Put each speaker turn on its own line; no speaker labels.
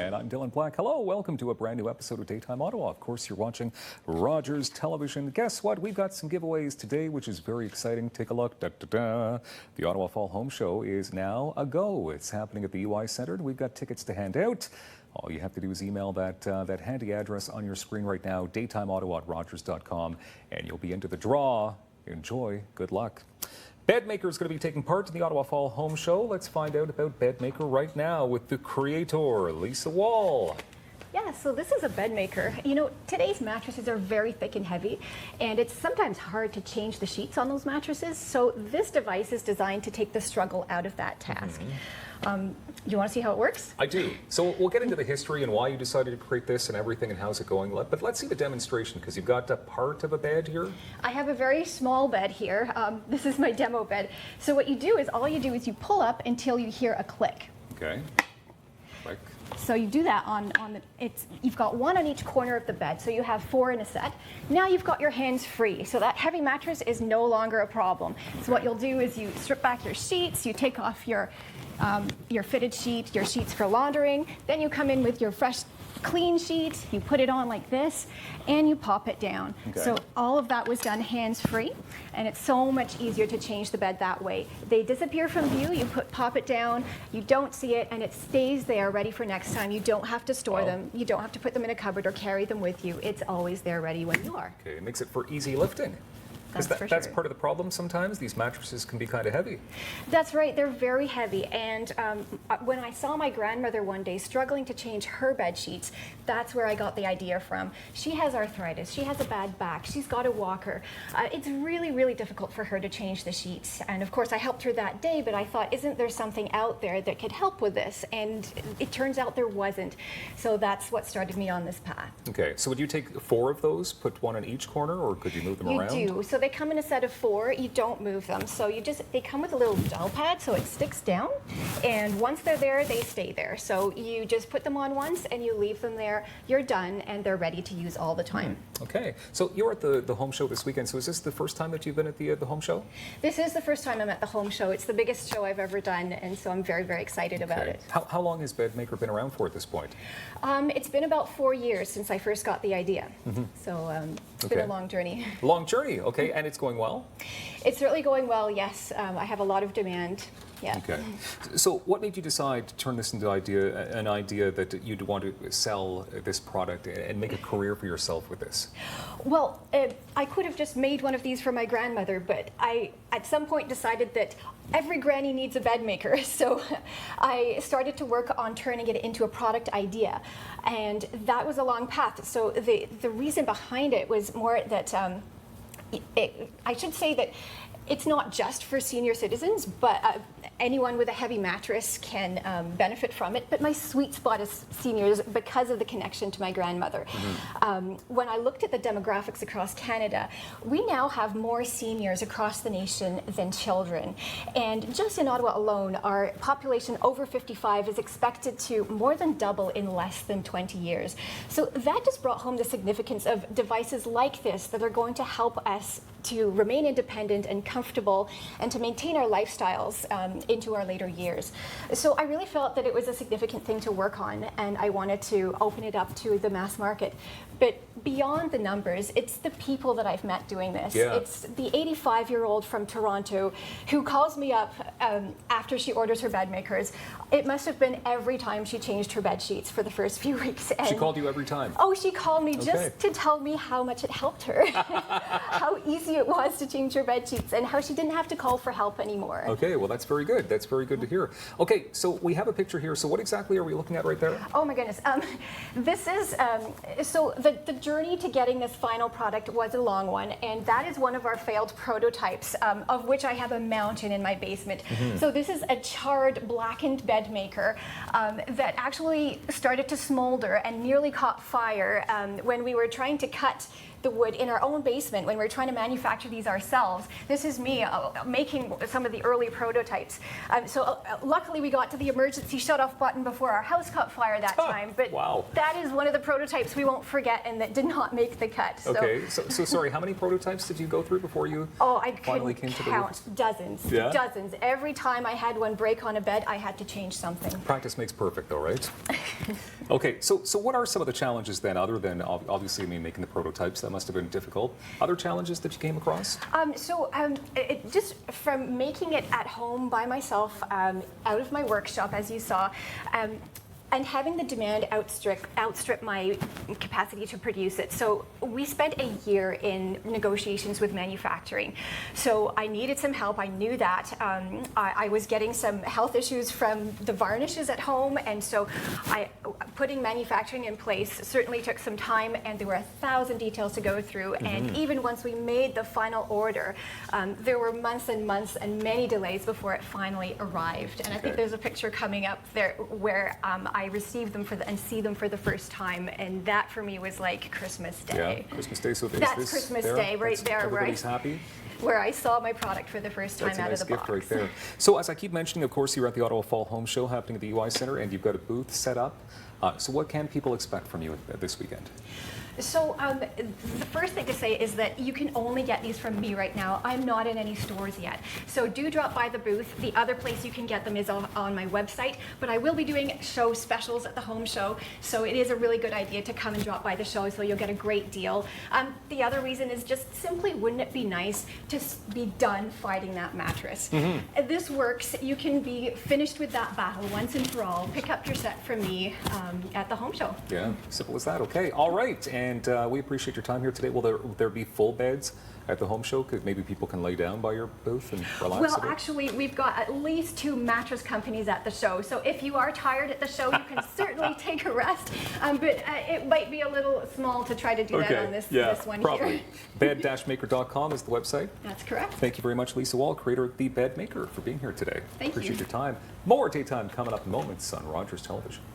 And I'm Dylan Black. Hello, welcome to a brand new episode of Daytime Ottawa. Of course, you're watching Rogers Television. Guess what? We've got some giveaways today, which is very exciting. Take a look. Da, da, da. The Ottawa Fall Home Show is now a go. It's happening at the UI Centre. We've got tickets to hand out. All you have to do is email that handy address on your screen right now, daytimeottawa@rogers.com, and you'll be into the draw. Enjoy. Good luck. BedMaker is going to be taking part in the Ottawa Fall Home Show. Let's find out about BedMaker right now with the creator, Lisa Wall.
Yeah, so this is a BedMaker. You know, today's mattresses are very thick and heavy, and it's sometimes hard to change the sheets on those mattresses. So this device is designed to take the struggle out of that task. You want to see how it works?
I do. So we'll get into the history and why you decided to create this and everything and how's it going. But let's see the demonstration, because you've got a part of a bed here.
I have a very small bed here. This is my demo bed. So what you do is, all you do is you pull up until you hear a click.
Okay. Click.
So you do that you've got one on each corner of the bed, so you have 4 in a set. Now you've got your hands free, so that heavy mattress is no longer a problem. So what you'll do is you strip back your sheets, you take off your fitted sheet, your sheets for laundering, then you come in with your fresh clean sheet, you put it on like this, and you pop it down.
Okay.
So all of that was done hands-free, and it's so much easier to change the bed that way. They disappear from view, you pop it down, you don't see it, and it stays there ready for next time. You don't have to store them, you don't have to put them in a cupboard or carry them with you. It's always there ready when you are.
Okay, it makes it for easy lifting. That's part of the problem sometimes. These mattresses can be kind of heavy.
That's right, they're very heavy. And when I saw my grandmother one day struggling to change her bed sheets, that's where I got the idea from. She has arthritis, she has a bad back, she's got a walker. It's really, really difficult for her to change the sheets. And of course, I helped her that day, but I thought, isn't there something out there that could help with this? And it turns out there wasn't. So that's what started me on this path.
Okay, so would you take 4 of those, put one in each corner, or could you move them around?
You do. So they come in a set of 4. You don't move them. So they come with a little gel pad, so it sticks down. And once they're there, they stay there. So you just put them on once and you leave them there. You're done, and they're ready to use all the time.
Okay. So you're at the home show this weekend. So is this the first time that you've been at the home show?
This is the first time I'm at the home show. It's the biggest show I've ever done, and so I'm very, very excited about it.
How long has BedMaker been around for at this point?
It's been about 4 years since I first got the idea. So it's been a long journey.
Long journey, okay. And it's going well?
It's certainly going well, yes. I have a lot of demand. Yeah.
Okay. So what made you decide to turn this into an idea that you'd want to sell this product and make a career for yourself with this?
Well, I could have just made one of these for my grandmother, but I at some point decided that every granny needs a bed maker. So I started to work on turning it into a product idea. And that was a long path. So the reason behind it was more that I should say that it's not just for senior citizens, but anyone with a heavy mattress can benefit from it. But my sweet spot is seniors because of the connection to my grandmother. When I looked at the demographics across Canada, we now have more seniors across the nation than children. And just in Ottawa alone, our population over 55 is expected to more than double in less than 20 years. So that just brought home the significance of devices like this that are going to help us to remain independent and comfortable and to maintain our lifestyles into our later years. So I really felt that it was a significant thing to work on, and I wanted to open it up to the mass market. But beyond the numbers, it's the people that I've met doing this.
Yeah.
It's the 85-year-old from Toronto who calls me up after she orders her bed makers. It must have been every time she changed her bed sheets for the first few weeks. And
she called you every time?
Oh, she called me just to tell me how much it helped her, how easy it was to change her bed sheets, and how she didn't have to call for help anymore.
Okay, well that's very good. That's very good to hear. Okay, so we have a picture here. So what exactly are we looking at right there?
Oh my goodness. This is, so the journey to getting this final product was a long one, and that is one of our failed prototypes, of which I have a mountain in my basement. So this is a charred, blackened bed maker that actually started to smolder and nearly caught fire when we were trying to cut the wood in our own basement when we were trying to manufacture these ourselves. This is me making some of the early prototypes. Luckily we got to the emergency shut-off button before our house caught fire that time, but
wow.
that is one of the prototypes we won't forget and that did not make the cut.
Okay, so sorry, how many prototypes did you go through before you finally came to the
count. Dozens.
Yeah?
Dozens. Every time I had one break on a bed, I had to change something.
Practice makes perfect though, right? Okay, so what are some of the challenges then, other than obviously making the prototypes? That must have been difficult. Other challenges that you came across?
Just from making it at home by myself, out of my workshop, as you saw, and having the demand outstrip my capacity to produce it. So we spent a year in negotiations with manufacturing. So I needed some help. I knew that. I was getting some health issues from the varnishes at home, and so putting manufacturing in place certainly took some time, and there were 1,000 details to go through. And even once we made the final order, there were months and months and many delays before it finally arrived. And I think there's a picture coming up there where I received them and see them for the first time, and that for me was like Christmas Day.
Yeah, Christmas Day. So
that's Christmas Day right there.
Everybody's happy.
Where I saw my product for the first time out of the box.
That's a nice gift right there. So as I keep mentioning, of course, you're at the Ottawa Fall Home Show happening at the UI Centre, and you've got a booth set up. So what can people expect from you this weekend?
So the first thing to say is that you can only get these from me right now. I'm not in any stores yet. So do drop by the booth. The other place you can get them is on my website, but I will be doing show specials at the home show. So it is a really good idea to come and drop by the show, so you'll get a great deal. The other reason is just simply, wouldn't it be nice to be done fighting that mattress? This works. You can be finished with that battle once and for all. Pick up your set from me at the home show.
Yeah, simple as that. Okay, all right. And we appreciate your time here today. Will there be full beds at the home show? Maybe people can lay down by your booth and relax
Well,
a bit?
actually, we've got at least 2 mattress companies at the show. So if you are tired at the show, you can certainly take a rest. But it might be a little small to try to do that on this one
probably.
here.
Bed-maker.com is the website.
That's correct.
Thank you very much, Lisa Wall, creator of the BedMaker, for being here today.
Thank you.
Appreciate your time. More daytime coming up in moments on Rogers Television.